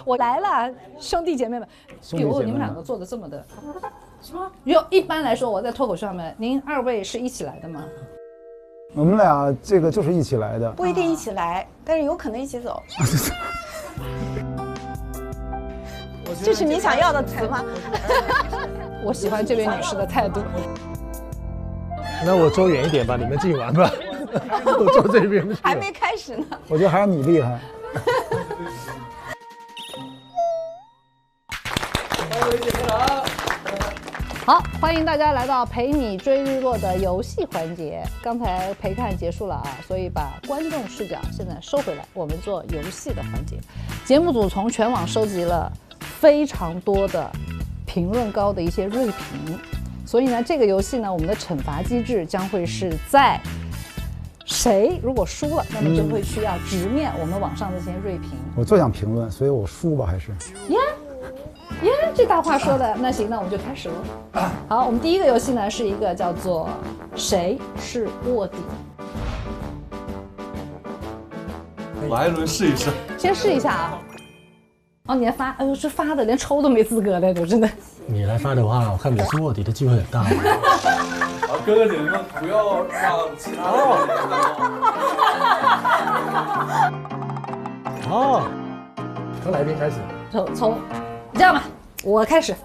我来了，兄弟姐妹们。哟，你们两个做的这么的，什么？一般来说，我在脱口秀上面，您二位是一起来的吗？我们俩这个就是一起来的，不一定一起来，但是有可能一起走。这是你想要的词吗？我喜欢这位女士的态度。那我坐远一点吧，你们自己玩吧。我坐这边去。还没开始呢。我觉得还是你厉害。好，欢迎大家来到陪你追日落的游戏环节。刚才陪看结束了啊，所以把观众视角现在收回来，我们做游戏的环节。节目组从全网收集了非常多的评论高的一些锐评，所以呢，这个游戏呢，我们的惩罚机制将会是在谁如果输了，那么就会需要直面我们网上的这些锐评。我最想评论，所以我输吧还是。耶，这大话说的，那行，那我们就开始了。好，我们第一个游戏呢是一个叫做谁是卧底。来一轮试一试，先试一下啊。哦，你来发，哎呦，这发的连抽都没资格的，都真的。你来发的话，我看我是卧底的机会很大。好，哥哥姐姐们不要让其他人哦，从哪一边开始？从这样吧，我开始。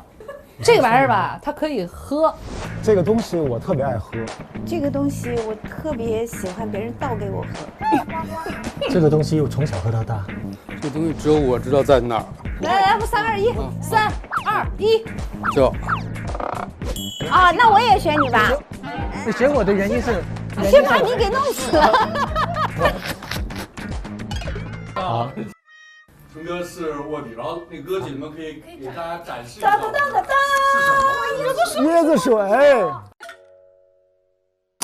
这个玩意儿吧，它可以喝。这个东西我特别爱喝。这个东西我特别喜欢别人倒给我喝。这个东西我从小喝到大。这东西只有我知道在哪儿。来，不3、2、1，3、2、1，就啊，那我也选你吧。你选我的原因是？先把你给弄死了。好。春哥是卧底，然后那哥姐们可以给大家展示一下。椰子水。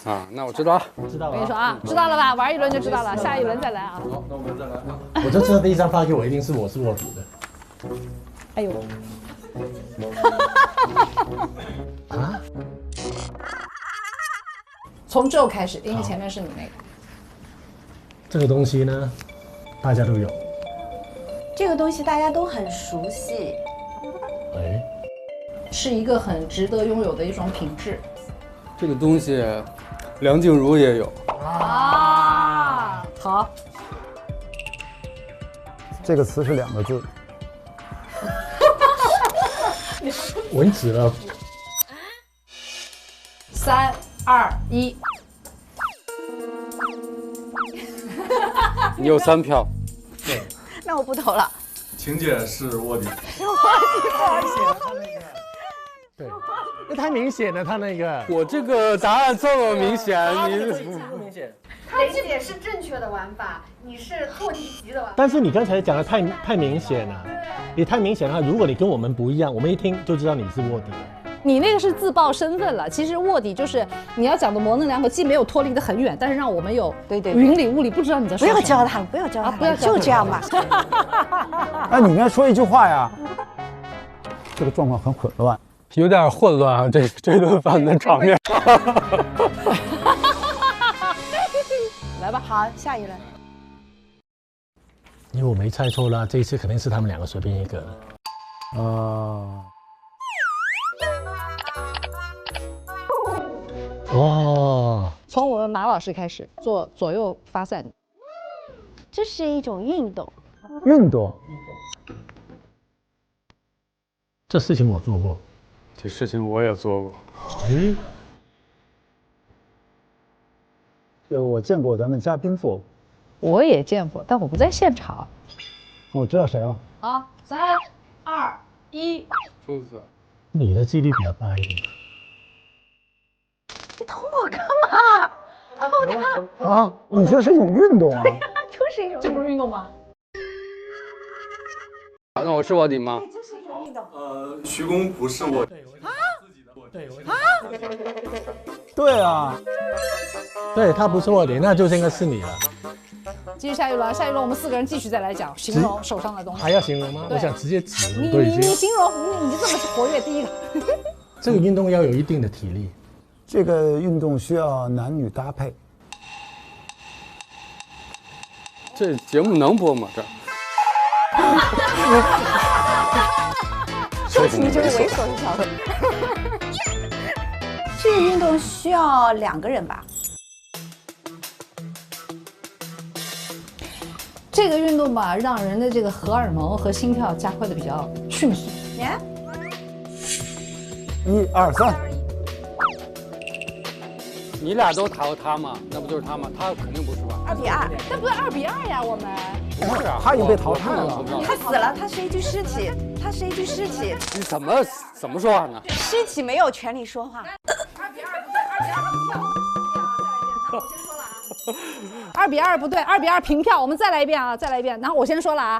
啊，那我知道了，知道了。我跟你说啊，知道了吧？玩一轮就知道了，下一轮再来啊。好，那我们再来啊。我就知道第一张发给我一定是我是卧底的。哎呦！啊？从这开始，因为前面是你那个。这个东西呢，大家都有。这个东西大家都很熟悉。哎，是一个很值得拥有的一种品质。这个东西，梁静茹也有。啊，好。这个词是2个字。蚊子了。3、2、1。你有3票。对。那我不投了。晴姐是卧底。对，那太明显了，他那个。我这个答案这么明显，你不明显。雷姐是正确的玩法，你是错题集的玩法。但是你刚才讲的太明显了，你太明显了。如果你跟我们不一样，我们一听就知道你是卧底了。你那个是自曝身份了，其实卧底就是你要讲的模棱两可，既没有脱离得很远，但是让我们有云里雾里不知道你在说什么。不要教他了，不要教他了，不要就这样吧。哎，你应该说一句话呀。这个状况很混乱。有点混乱啊，这顿饭的场面。来吧，好，下一轮。因为我没猜错啦，这一次肯定是他们2个随便一个。哦，从我们马老师开始做左右发散。这是一种运动。运动。这事情我做过。这事情我也做过。哎，就我见过咱们嘉宾做过。我也见过，但我不在现场。我知道谁了。好，3、2、1。兔子。你的记忆力比较大一点。你捅我干嘛？捅他！啊，你这是一种运动啊？就是一种。这不是运动吗？那我是卧底吗？这是一种运动。徐工不是卧底。对，对啊。对他不是卧底，那就应该是你了。继续下一轮，下一轮我们4个人继续再来讲形容手上的东西。还要形容吗？我想直接指。你形容，你这么活跃，第一个。这个运动要有一定的体力。这个运动需要男女搭配。这节目能播吗？这说起你就是猥琐的小子。这个运动需要2个人吧？这个运动吧，让人的这个荷尔蒙和心跳加快的比较迅速。你看， 1、2、3，你俩都抬过他吗？那不就是他吗？他肯定不是吧？ 2比2，那不是2比2呀，我们。不是啊，他已经被淘汰了。他死了，他是一具尸体，他是一具尸体，你怎么说话呢？尸体没有权利说话。 2比2不对，2比2平票，我们再来一遍啊，再来一遍。然后我先说了啊，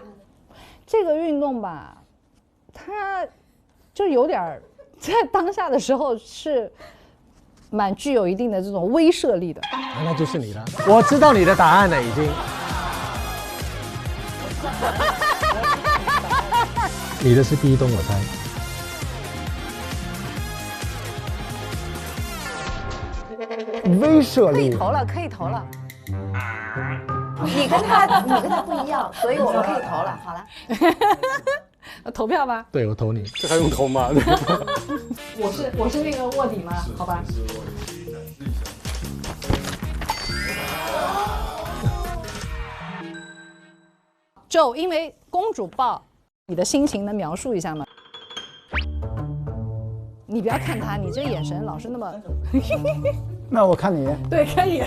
这个运动吧，它就有点儿在当下的时候是蛮具有一定的这种威慑力的。那就是你了，我知道你的答案了已经。你的是壁咚，我猜。威慑力。可以投了，可以投了。你跟他不一样，所以我们可以投了。好了，投票吧。对，我投你。这还用投吗？我是那个卧底吗？好吧。就因为公主抱，你的心情能描述一下吗？你不要看他，你这眼神老是那么……那我看你，对，可以。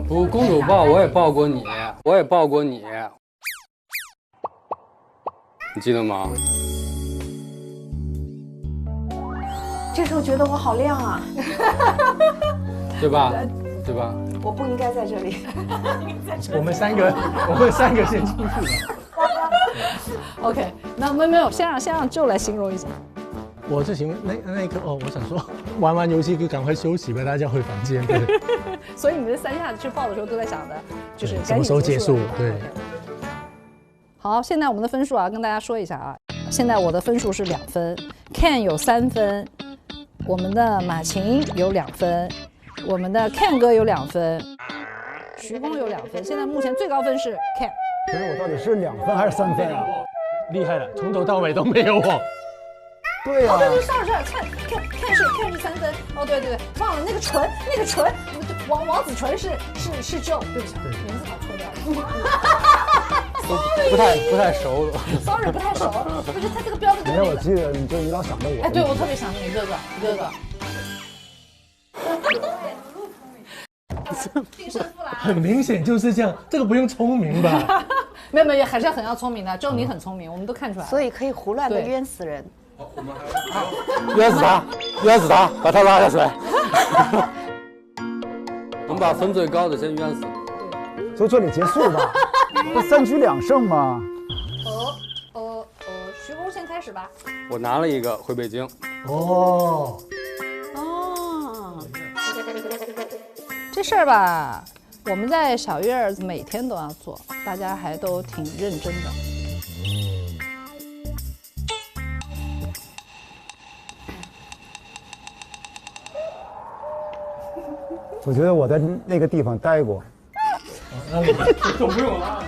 不，公主抱我也抱过你，我也抱过你，你记得吗？这时候觉得我好亮啊，对吧？对吧？我不应该在这里。我们三个先出去了。OK， 那没有，先让就来形容一下。我就行，那一刻哦，我想说，玩完游戏就赶快休息吧，大家回房间。对，所以你这3下子去报的时候都在想着，就是什么时候结束？对。好，现在我们的分数啊，跟大家说一下啊，现在我的分数是2分 ，Ken 有3分，我们的马琴有2分，我们的 Ken 哥有2分，徐工有2分，现在目前最高分是 Ken。可是我到底是2分还是3分啊？厉害了，从头到尾都没有我。对呀、哦，对，上看是3分。哦，对，忘了那个纯，王子纯是Joe，对不起，名字把错掉了。不太熟了。Sorry， 不太熟。我觉得他这个标的没有，我记得你老想着我。哎，对，我特别想你哥哥。很明显就是这样，这个不用聪明吧？没有，还是很要聪明的。Joe，你很聪明，我们都看出来了。所以可以胡乱的冤死人。冤死他，把他拉下水。我们把分最高的先冤死。就这里结束吧，不3局2胜吗？徐工先开始吧。我拿了一个回北京。哦，这事儿吧，我们在小月儿每天都要做，大家还都挺认真的。我觉得我在那个地方待过。那你都不用拉了，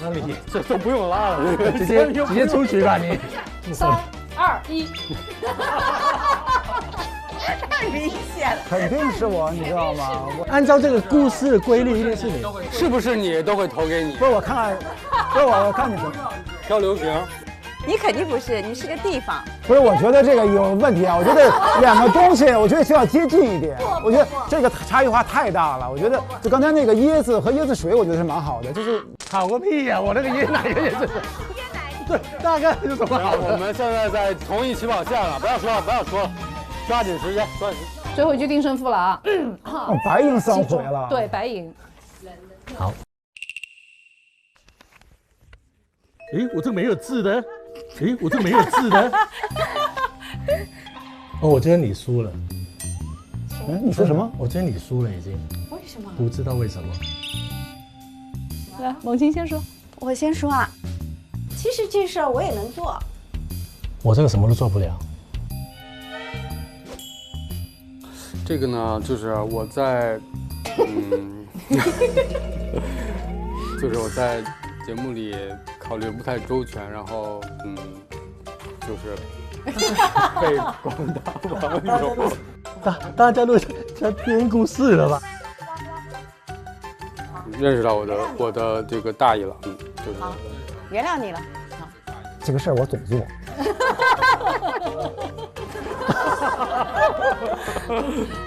那你这都不用拉了，直接出局吧你。 3、2、1。太明显了。肯定是我，你知道吗？按照这个故事的规律，一定是你。是不是你都会投给你？不是我看，不是我看你什么？漂流瓶。你肯定不是，你是个地方。不是，我觉得这个有问题啊！我觉得2个东西，我觉得需要接近一点。我觉得这个差异化太大了。我觉得就刚才那个椰子和椰子水，我觉得是蛮好的，就是好个屁呀！我那个椰奶个也是。对，大概是什么好的？我们现在在同一起跑线了，不要说了，抓紧时间。最后一局定胜负了啊！白赢3回了。对，白赢。好。诶，我这没有字的。哦，我觉得你输了。你说什么？我觉得你输了已经。为什么？不知道为什么。来，猛禽先说。我先说啊，其实这事儿我也能做。我这个什么都做不了。这个呢，就是我在，就是我在节目里考虑不太周全，然后就是被广大网友大家都在编故事了吧？认识到我的这个大意了，就是好，原谅你了。这个事儿我总做。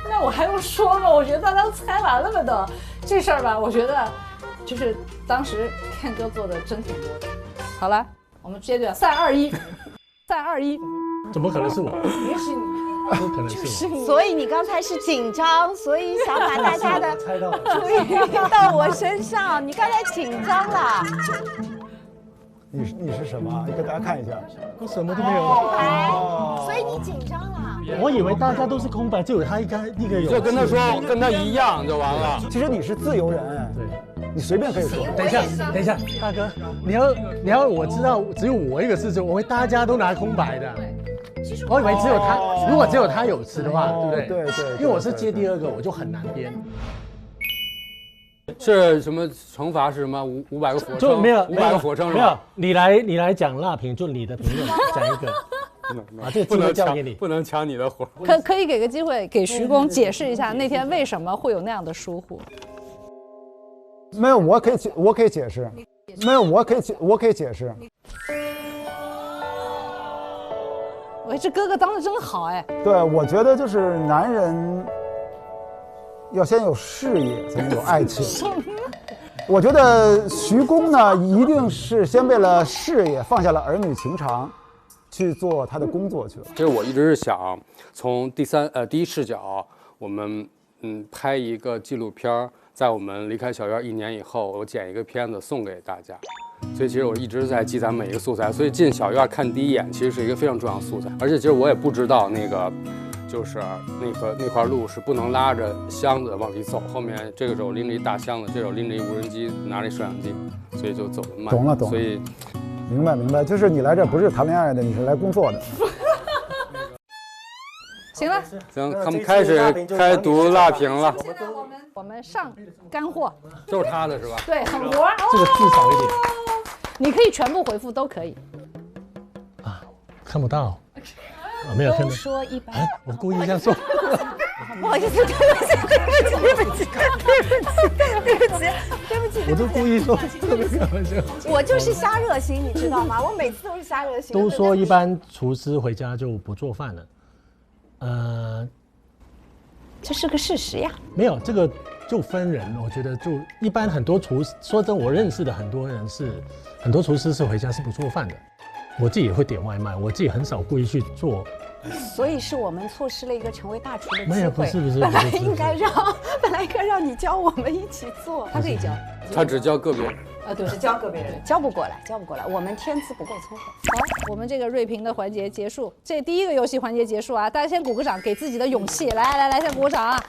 那我还用说吗？我觉得大家都猜完了吧都。这事儿吧，我觉得就是当时Ken哥做的真挺多的。好了，我们接着3、2、1，3、2、1，怎么可能是我？也许你不可能是我。所以你刚才是紧张，所以想把大家的猜到了。注意力到我身上。你刚才紧张了。你是什么？你给大家看一下。我什么都没有。所以你紧张了。我以为大家都是空白，就有他一个有。就跟他说跟他一样就完了。其实你是自由人，对，你随便可以说。等一下，大哥，你要我知道只有我一个是我以为大家都拿空白的。我以为只有他，如果只有他有吃的话，对不对？对。因为我是接第二个，我就很难编。是什么惩罚？是什么500个俯卧撑？就没有500个俯卧撑是没有吧？你来讲辣评，就你的评论讲一个。啊，这个机会交给你，不能抢你的活。可以给个机会给徐工解释一下那天为什么会有那样的疏忽。没有，我可以解释。没有，我可以解释。喂，这哥哥当的真好哎。对，我觉得就是男人要先有事业，才能有爱情。我觉得徐工呢，一定是先为了事业放下了儿女情长，去做他的工作去了。其实我一直是想从第一视角，我们拍一个纪录片，在我们离开小院1年以后，我剪一个片子送给大家。所以其实我一直在积攒每一个素材，所以进小院看第一眼其实是一个非常重要的素材。而且其实我也不知道就是那块路是不能拉着箱子往里走，后面这个手拎着一大箱子，这手拎着一无人机，拿着一摄像机，所以就走得慢。懂了。所以明白，就是你来这不是谈恋爱的，你是来工作的。行了，行，他们开始读辣评了。现在我们上干货，都是他的是吧？对，很活。这个字少一点。你可以全部回复都可以。啊，看不到。啊，没有看到。说100。我故意这样说。不好意思，对不起。我都故意说特别开玩笑。我就是瞎热心，你知道吗？我每次都是瞎热心。都说一般厨师回家就不做饭了。这是个事实呀。没有，这个就分人。我觉得就一般很多厨师，说真，我认识的很多人很多厨师是回家是不做饭的。我自己也会点外卖，我自己很少故意去做。所以是我们错失了一个成为大厨的机会。没有，不是。本来应该让你教我们一起做。他可以教，他只教个别人。对，是教个别人，教不过来。我们天资不够聪慧。好，我们这个锐评的环节结束，这第一个游戏环节结束啊！大家先鼓个掌，给自己的勇气。来，先鼓个掌啊！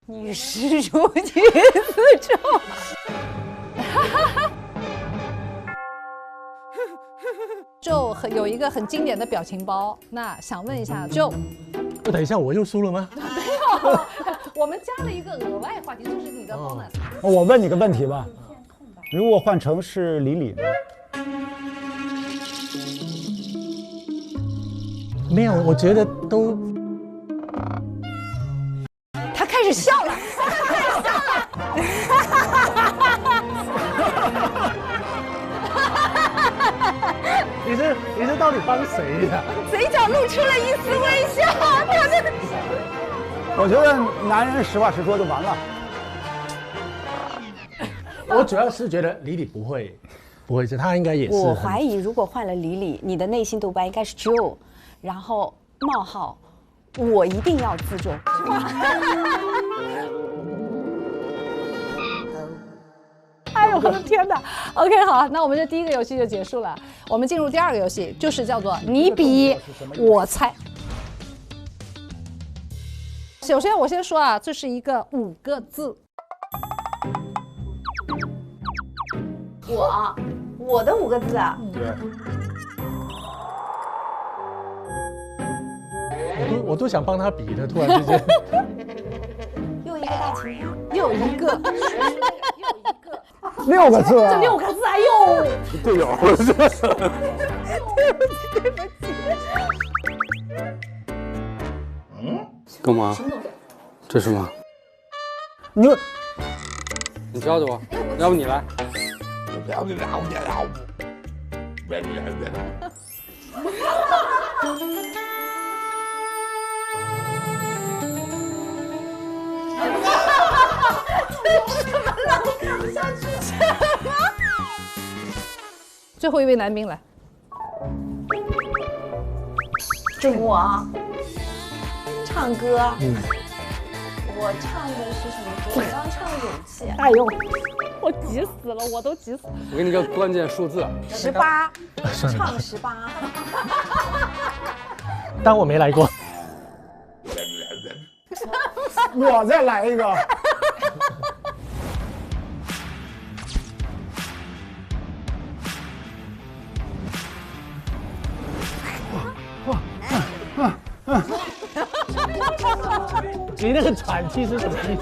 女士如女子重。就有一个很经典的表情包，那想问一下，就等一下，我又输了吗？没有，我们加了一个额外话题，就是你的 bonus。我问你个问题吧，如果换成是李李呢？没有，我觉得都。他开始笑了，你是到底帮谁呀？嘴角露出了一丝微笑。我觉得男人实话实说就完了。我主要是觉得李李不会，他应该也是。我怀疑如果换了李李，你的内心独白应该是 Joe， 然后冒号，我一定要自重。哎呦我的天哪 ！OK， 好，那我们这第一个游戏就结束了。我们进入第二个游戏，就是叫做你比我猜。首先我先说啊，这是一个5个字。我的5个字啊。对。我都想帮他比的，突然之间。又一个大晴天。又一个。6个字啊，这6个字，哎呦，队友，干嘛？这是吗？你你教教我，要不你来？最后一位男宾来，我唱歌，我唱的是什么歌？我刚唱《勇气》。哎呦，我急死了，我都急死了。我给你个关键数字18，算了唱18。当我没来过。我再来一个。你那个喘气是什么意思？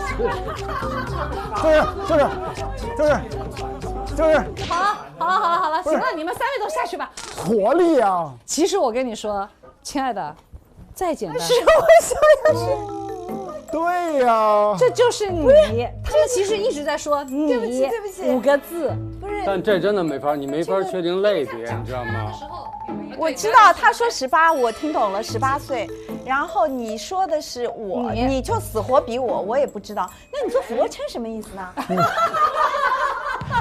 就是好了，行了，你们3位都下去吧。活力啊！其实我跟你说，亲爱的，再简单，对呀，这就是你。他们其实一直在说你，对不起5个字。但这真的没法，你没法确定类别，你知道吗？我知道他说18，我听懂了18岁。然后你说的是我，你就死活比我，我也不知道。那你做俯卧撑什么意思呢？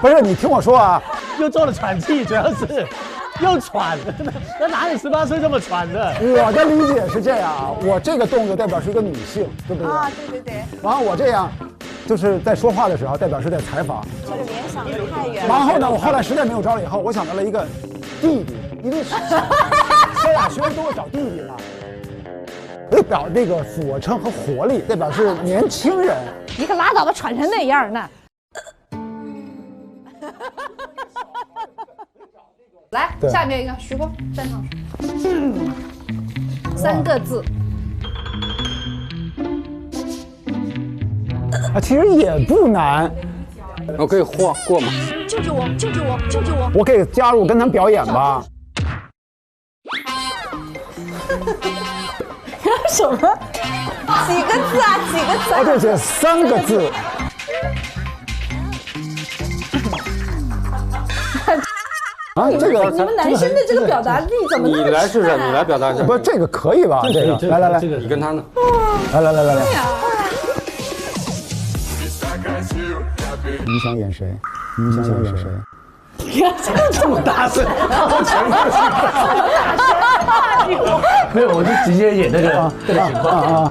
不是你听我说啊，又做了喘气，主要是又喘，那哪里18岁这么喘的？我的理解是这样啊，我这个动作代表是一个女性，对不对？啊，对。然后我这样，就是在说话的时候代表是在采访。这个联想的太远了。然后呢，我后来实在没有招了以后，我想到了一个弟弟，因为萧亚轩都会找弟弟嘛，代表这个俯卧撑和活力，代表是年轻人。你可拉倒吧，喘成那样呢。来，下面一个徐工站上去。3个字。啊，其实也不难。我可以过吗？救救我！我可以加入跟他们表演吧。什么？几个字啊？哦，对对，3个字。啊，这个你们男生的这个表达力怎么那么你来试试，你来表达一下。不，这个可以吧？这个，来，这个你跟他呢？来，你想演谁？这么大声，没有，我就直接演那个情况。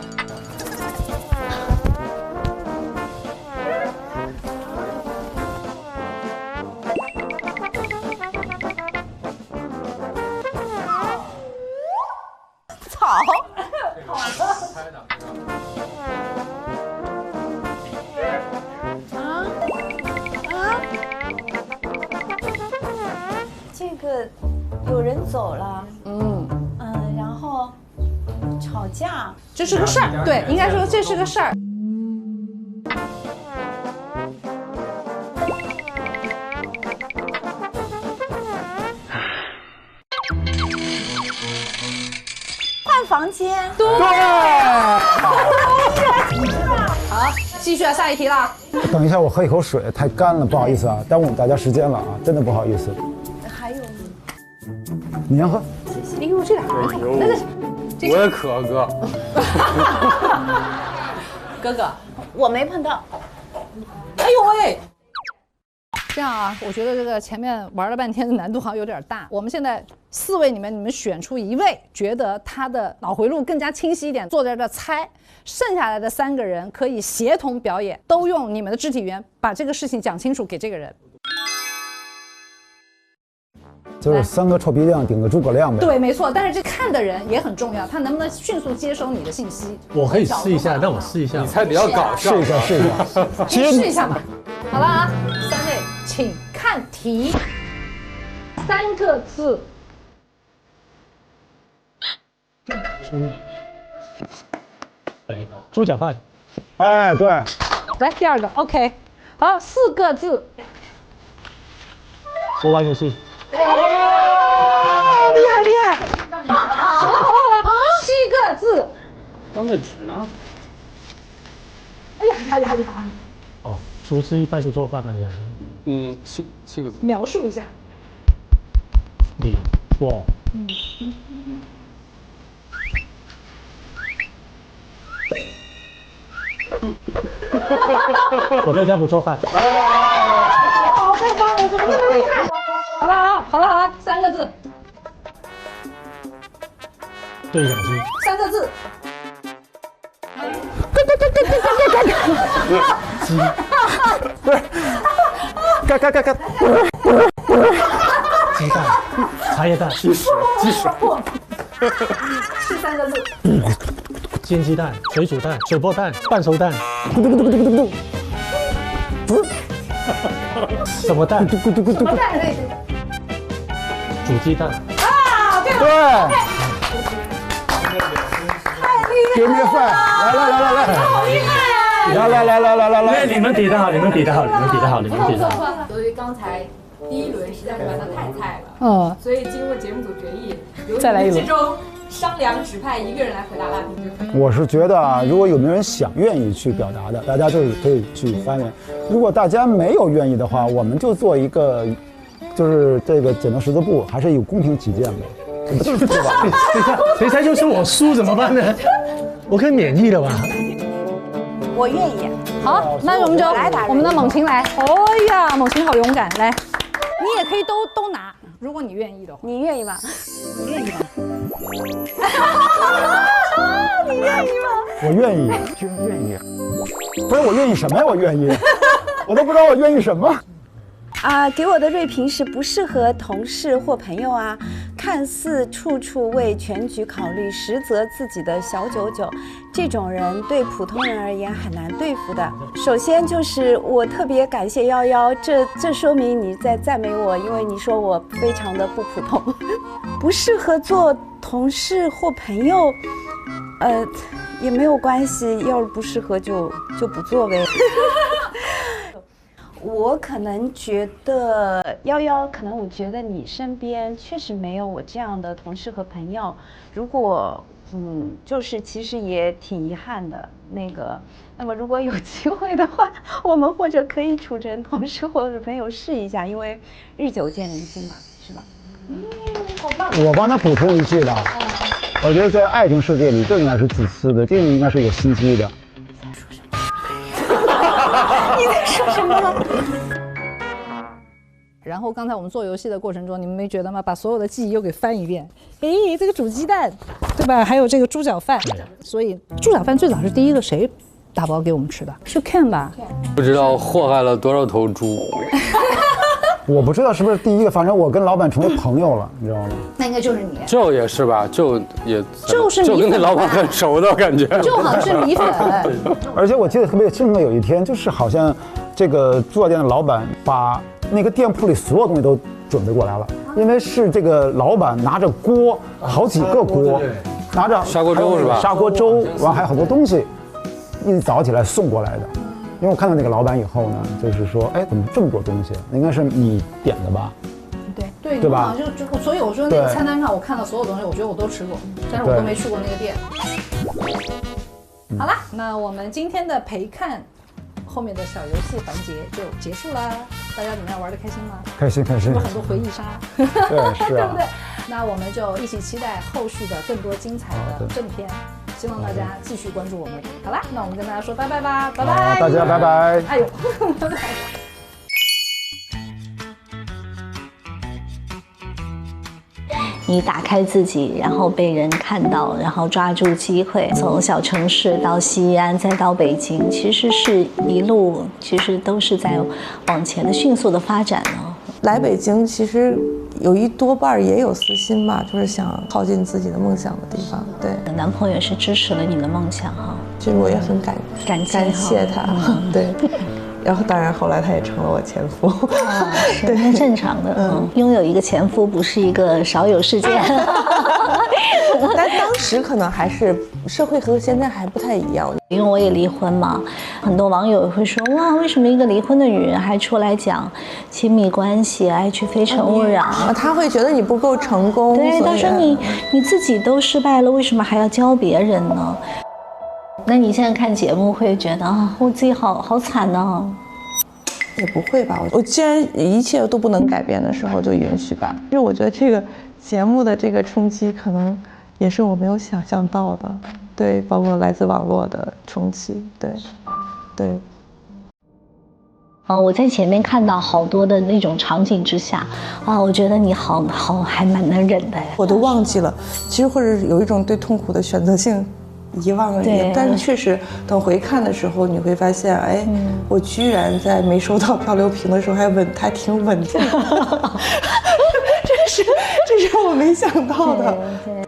这个有人走了，然后吵架，这是个事儿，对，应该说这是个事儿。换房间。对。好，继续下一题了。等一下，我喝一口水，太干了，不好意思啊，耽误大家时间了啊，真的不好意思。还有，你先喝。哎呦，这俩人，我也渴，哥。哥哥，我没碰到。哎呦喂！这样啊，我觉得这个前面玩了半天的难度好像有点大。我们现在4位里面，你们选出1位，觉得他的脑回路更加清晰一点，坐在这猜。剩下来的3个人可以协同表演，都用你们的肢体语言把这个事情讲清楚给这个人。就是3个臭皮匠顶个诸葛亮呗。对，没错。但是这看的人也很重要，他能不能迅速接收你的信息？我可以试一下，让我试一下。你猜比较搞笑。试一下。其实试一下吧。好了啊，3位，请看题。3个字。猪脚饭。哎，对。来第2个 ，OK。好，4个字。我玩游戏。厉害厉害！好了，7个字。刚才纸呢？哎呀，厉害！哦，厨师一般是做饭的人。7个字。描述一下。你我。我在家不做饭。好，太棒了，怎么那么厉害？好了，3个字。对讲机。3个字。鸡。不是，嘎。鸡蛋，茶叶蛋。鸡屎。是3个字。煎鸡蛋、水煮蛋、水波蛋、半熟蛋。什么蛋？什么蛋可以？煮鸡蛋。啊，对了。对。Give me a five！ 来，好厉害啊！来，你们比得好。由于刚才第一轮实在是玩的太菜了，所以经过节目组决议，由你们之中商量指派1个人来回答拉平就可以。我是觉得啊，如果有没有人愿意去表达的，大家就是可以去发言。如果大家没有愿意的话，我们就做一个，就是这个剪刀石头布，还是有公平起见的，对吧？等一下就是我输怎么办呢？我可以免疫了吧？我愿意。好，那我们就我们的猛禽来。哦呀，猛禽好勇敢，来，你也可以都拿，如果你愿意的话。你愿意吗？你愿意吗？你愿意吗？我愿意，居然愿意。不是我愿意什么呀？我愿意，我都不知道我愿意什么。给我的锐评是不适合同事或朋友啊，看似处处为全局考虑，实则自己的小九九，这种人对普通人而言很难对付的。首先就是我特别感谢11，这说明你在赞美我，因为你说我非常的不普通，不适合做同事或朋友，也没有关系，要是不适合就不做呗。我可能觉得11，可能我觉得你身边确实没有我这样的同事和朋友。如果就是其实也挺遗憾的。那么如果有机会的话，我们或者可以处成同事或者朋友试一下，因为日久见人心嘛，是吧？好棒！我帮他补充一句吧，我觉得在爱情世界里，这应该是自私的，这个应该是有心机的。你在说什么？然后刚才我们做游戏的过程中，你们没觉得吗？把所有的记忆又给翻一遍。这个煮鸡蛋，对吧？还有这个猪脚饭，所以猪脚饭最早是第一个谁打包给我们吃的？是 Ken 吧？不知道祸害了多少头猪。我不知道是不是第一个，反正我跟老板成为朋友了，你知道吗？那应该就是你。就也是吧，就跟那老板很熟的感觉。就好像是米粉。而且我记得特别清楚，有一天就是好像这个猪脚店的老板把那个店铺里所有东西都准备过来了，因为是这个老板拿着锅，好几个锅，拿着砂锅粥是吧？砂锅粥，完还有好多东西，一早起来送过来的。因为我看到那个老板以后呢，就是说，怎么这么多东西？应该是你点的吧？对吧？所以我说那个餐单上我看到所有东西，我觉得我都吃过，但是我都没去过那个店。好啦，那我们今天的陪看后面的小游戏环节就结束啦。大家怎么样？玩得开心吗？开心。是不是很多回忆杀？对，是啊。对不对？那我们就一起期待后续的更多精彩的正片。希望大家继续关注我们。好啦，那我们跟大家说拜拜吧，拜拜，大家拜拜。哎呦，拜拜。你打开自己，然后被人看到，然后抓住机会，从小城市到西安，再到北京，其实是一路，其实都是在往前的迅速的发展呢。来北京其实有一多半也有私心吧，就是想靠近自己的梦想的地方。对，男朋友是支持了你的梦想哈，其实我也很感谢他。对。然后当然后来他也成了我前夫。是那正常的，拥有一个前夫不是一个少有事件。但当时可能还是社会和现在还不太一样，因为我也离婚嘛，很多网友会说哇，为什么一个离婚的女人还出来讲亲密关系，爱去非诚勿扰？他会觉得你不够成功。对，他说你自己都失败了，为什么还要教别人呢？那你现在看节目会觉得啊，我自己好惨呢？也不会吧，我既然一切都不能改变的时候，就允许吧。因为我觉得这个节目的这个冲击，可能也是我没有想象到的，对，包括来自网络的冲击，对。我在前面看到好多的那种场景之下，我觉得你好还蛮能忍的呀。我都忘记了，其实或者有一种对痛苦的选择性遗忘了，但是确实等回看的时候，你会发现，哎，我居然在没收到漂流瓶的时候还挺稳定的，这是我没想到的。对，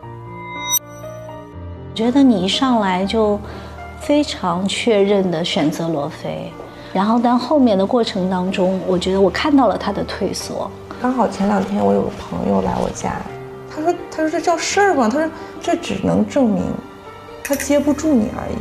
觉得你一上来就非常确认的选择罗非，然后但后面的过程当中，我觉得我看到了他的退缩。刚好前2天我有个朋友来我家，他说这叫事儿吗？他说这只能证明他接不住你而已。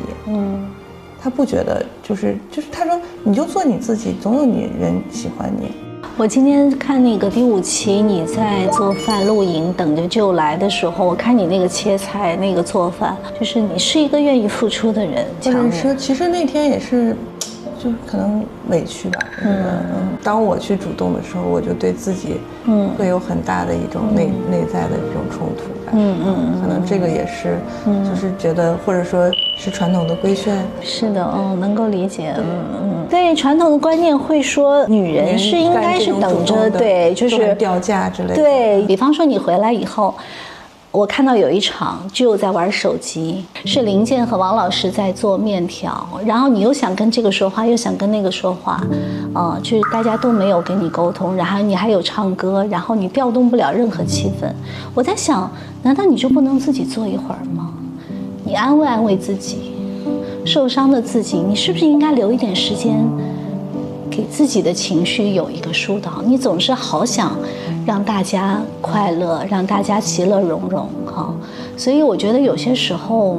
他不觉得就是他说你就做你自己，总有人喜欢你。我今天看那个第5期你在做饭露营等着就来的时候，我看你那个切菜那个做饭，就是你是一个愿意付出的人。或者是其实那天也是就可能委屈吧。当我去主动的时候，我就对自己会有很大的一种内在的这种冲突感。可能这个也是就是觉得或者说是传统的规训。是的，能够理解。对，传统的观念会说女人是应该是等着，对，就是掉价之类的。对，比方说你回来以后，我看到有一场就在玩手机，是林健和王老师在做面条，然后你又想跟这个说话，又想跟那个说话，就是大家都没有跟你沟通，然后你还有唱歌，然后你调动不了任何气氛。我在想，难道你就不能自己坐一会儿吗？你安慰安慰自己，受伤的自己，你是不是应该留一点时间给自己的情绪有一个疏导？你总是好想让大家快乐，让大家其乐融融，所以我觉得有些时候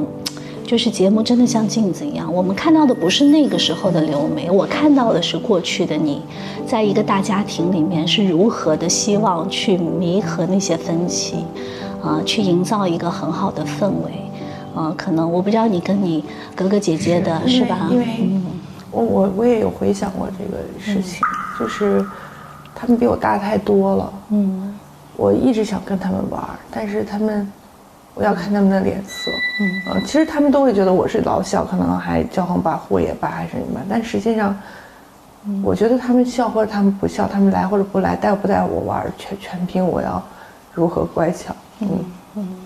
就是节目真的像镜子一样，我们看到的不是那个时候的刘梅，我看到的是过去的你，在一个大家庭里面是如何的希望去弥合那些分歧，去营造一个很好的氛围。可能我不知道你跟你哥哥姐姐的是吧？因为我也有回想过这个事情，就是他们比我大太多了。我一直想跟他们玩，但是我要看他们的脸色。其实他们都会觉得我是老小，可能还骄横跋扈也罢，还是什么，但实际上，我觉得他们笑或者他们不笑，他们来或者不来，带不带我玩，全凭我要如何乖巧。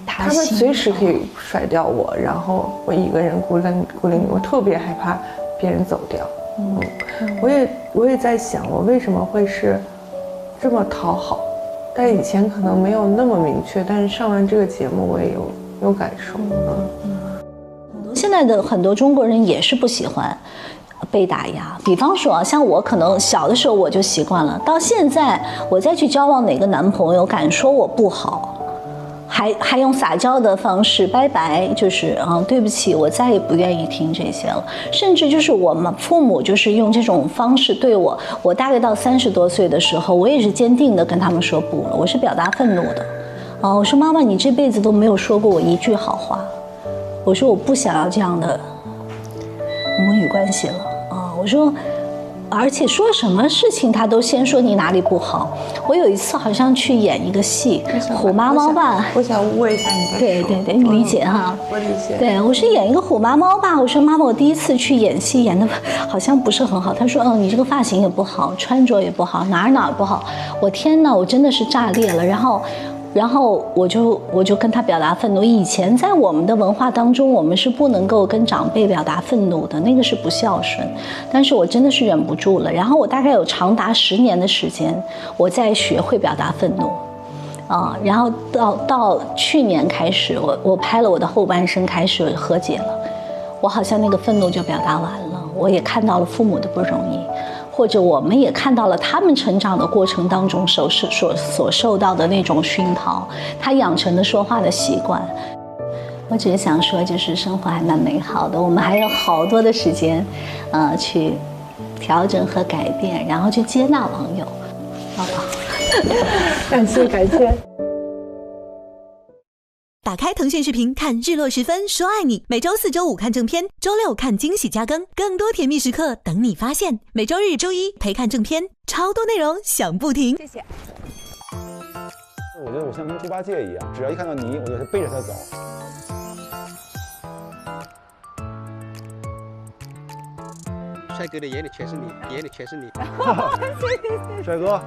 他们随时可以甩掉我，然后我一个人孤零零，我特别害怕别人走掉。我也在想，我为什么会是这么讨好？但以前可能没有那么明确，但是上完这个节目，我也有感受。现在的很多中国人也是不喜欢被打压，比方说像我可能小的时候我就习惯了，到现在我再去交往哪个男朋友，敢说我不好，还用撒娇的方式拜拜，就是对不起，我再也不愿意听这些了。甚至就是我们父母就是用这种方式对我，我大概到30多岁的时候，我也是坚定的跟他们说不了，我是表达愤怒的。我说妈妈，你这辈子都没有说过我一句好话，我说我不想要这样的母女关系了我说。而且说什么事情他都先说你哪里不好。我有一次好像去演一个戏《虎妈猫爸》，我想问一下你的对，你理解哈？我理解。对，我是演一个《虎妈猫爸》，我说妈妈，我第一次去演戏，演的好像不是很好。他说你这个发型也不好，穿着也不好，哪儿不好。我天哪，我真的是炸裂了。然后我就跟他表达愤怒。以前在我们的文化当中，我们是不能够跟长辈表达愤怒的，那个是不孝顺。但是我真的是忍不住了。然后我大概有长达10年的时间，我在学会表达愤怒，然后到去年开始，我拍了我的后半生，开始和解了。我好像那个愤怒就表达完了，我也看到了父母的不容易。或者我们也看到了他们成长的过程当中所受到的那种熏陶，他养成的说话的习惯。我只是想说，就是生活还蛮美好的，我们还有好多的时间，去调整和改变，然后去接纳网友，好不好？感谢感谢。打开腾讯视频看日落时分说爱你，每周4、周5看正片，周6看惊喜加更，更多甜蜜时刻等你发现。每周日、周一陪看正片，超多内容想不停。谢谢。我觉得我像跟猪八戒一样，只要一看到泥，我就背着他走。帅哥的眼里全是你，眼里全是你。帅哥，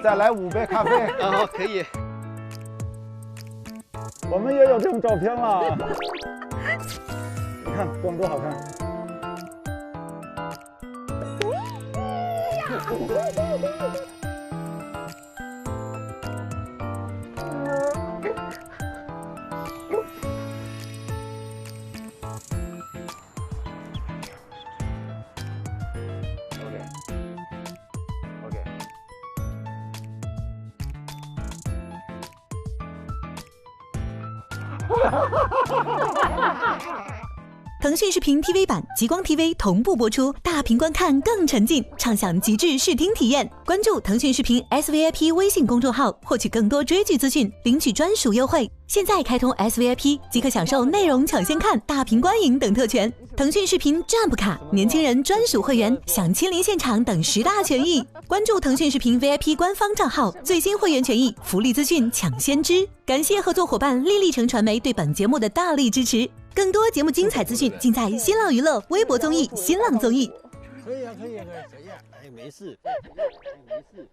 再来5杯咖啡。哦，可以。我们也有这种照片了，你看光多好看。腾讯视频 TV 版、极光 TV 同步播出，大屏观看更沉浸，畅享极致视听体验。关注腾讯视频 SVIP 微信公众号，获取更多追剧资讯，领取专属优惠。现在开通 SVIP 即可享受内容抢先看、大屏观影等特权。腾讯视频 Jump 卡、年轻人专属会员，享亲临现场等10大权益。关注腾讯视频 VIP 官方账号，最新会员权益、福利资讯抢先知。感谢合作伙伴丽丽城传媒对本节目的大力支持。更多节目精彩资讯尽在新浪娱乐微博综艺、新浪综艺。可以啊，可以啊，可以，哎，没事，没事。